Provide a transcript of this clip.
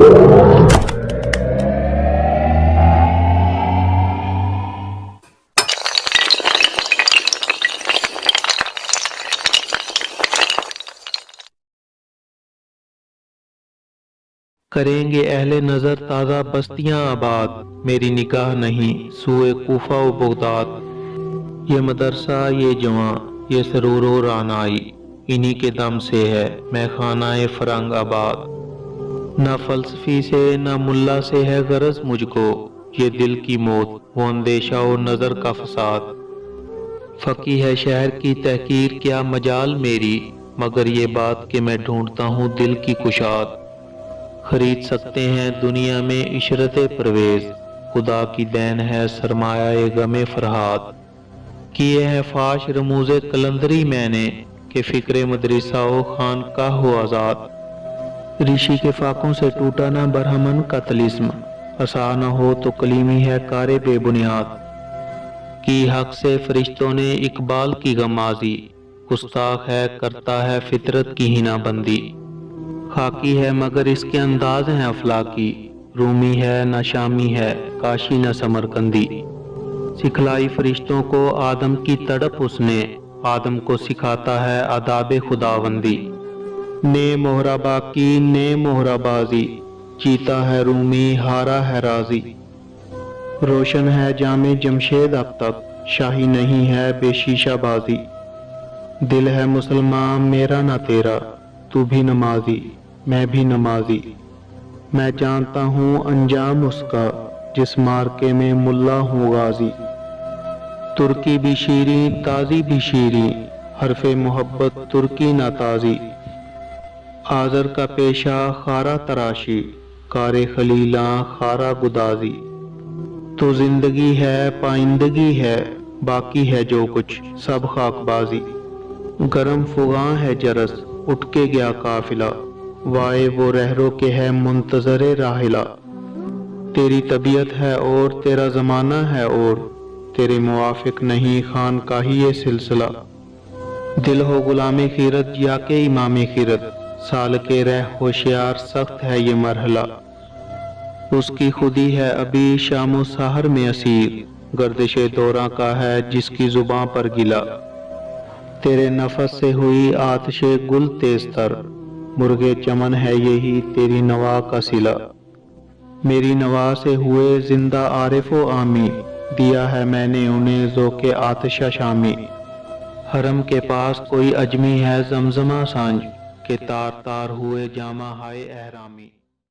کریں گے اہل نظر تازہ بستیاں آباد، میری نگاہ نہیں سوئے کوفہ و بغداد۔ یہ مدرسہ، یہ جواں، یہ سرور و رعنائی، انہی کے دم سے ہے میں خانہ فرنگ آباد۔ نہ فلسفی سے نہ ملا سے ہے غرض مجھ کو، یہ دل کی موت وہ اندیشہ و نظر کا فساد۔ فقیہ ہے شہر کی تحقیر کیا مجال میری، مگر یہ بات کہ میں ڈھونڈتا ہوں دل کی کشاد۔ خرید سکتے ہیں دنیا میں عشرت پرویز، خدا کی دین ہے سرمایہ غم فرہاد۔ کیے ہے فاش رموز قلندری میں نے، کہ فکر مدرسہ و خانقاہ و آزاد۔ رشی کے فاقوں سے ٹوٹا نہ برہمن کا طلسم، عصا نہ ہو تو کلیمی ہے کار بے بنیاد۔ کی حق سے فرشتوں نے اقبال کی غمازی، گستاخ ہے کرتا ہے فطرت کی ہنا بندی۔ خاکی ہے مگر اس کے انداز ہیں افلاکی، رومی ہے نہ شامی ہے کاشی نہ سمرقندی۔ سکھلائی فرشتوں کو آدم کی تڑپ اس نے، آدم کو سکھاتا ہے آداب خداوندی۔ نے مہرہ باقی نے مہرہ بازی، جیتا ہے رومی ہارا ہے رازی۔ روشن ہے جام جمشید اب تک، شاہی نہیں ہے بے شیشہ بازی۔ دل ہے مسلمان میرا نہ تیرا، تو بھی نمازی میں بھی نمازی۔ میں جانتا ہوں انجام اس کا، جس مارکے میں ملا ہوں غازی۔ ترکی بھی شیریں تازی بھی شیریں، حرف محبت ترکی نہ تازی۔ آزر کا پیشہ خارا تراشی، کار خلیلاں خارا گدازی۔ تو زندگی ہے پائندگی ہے، باقی ہے جو کچھ سب خاک بازی۔ گرم فغاں ہے جرس اٹھ کے گیا قافلہ، وائے وہ رہرو کے ہے منتظر راحلہ۔ تیری طبیعت ہے اور تیرا زمانہ ہے اور، تیرے موافق نہیں خانقاہی یہ سلسلہ۔ دل ہو غلام خیرت یا کہ امام خیرت، سالک رہ ہوشیار سخت ہے یہ مرحلہ۔ اس کی خودی ہے ابھی شام و سحر میں اسیر، گردش دوراں کا ہے جس کی زباں پر گلہ۔ تیرے نفس سے ہوئی آتش گل تیز تر، مرغ چمن ہے یہی تیری نوا کا صلہ۔ میری نوا سے ہوئے زندہ عارف و عامی، دیا ہے میں نے انہیں ذوق آتشہ شامی۔ حرم کے پاس کوئی اجمی ہے زمزمہ سانج، کہ تار تار ہوئے جامہ ہائے احرامی۔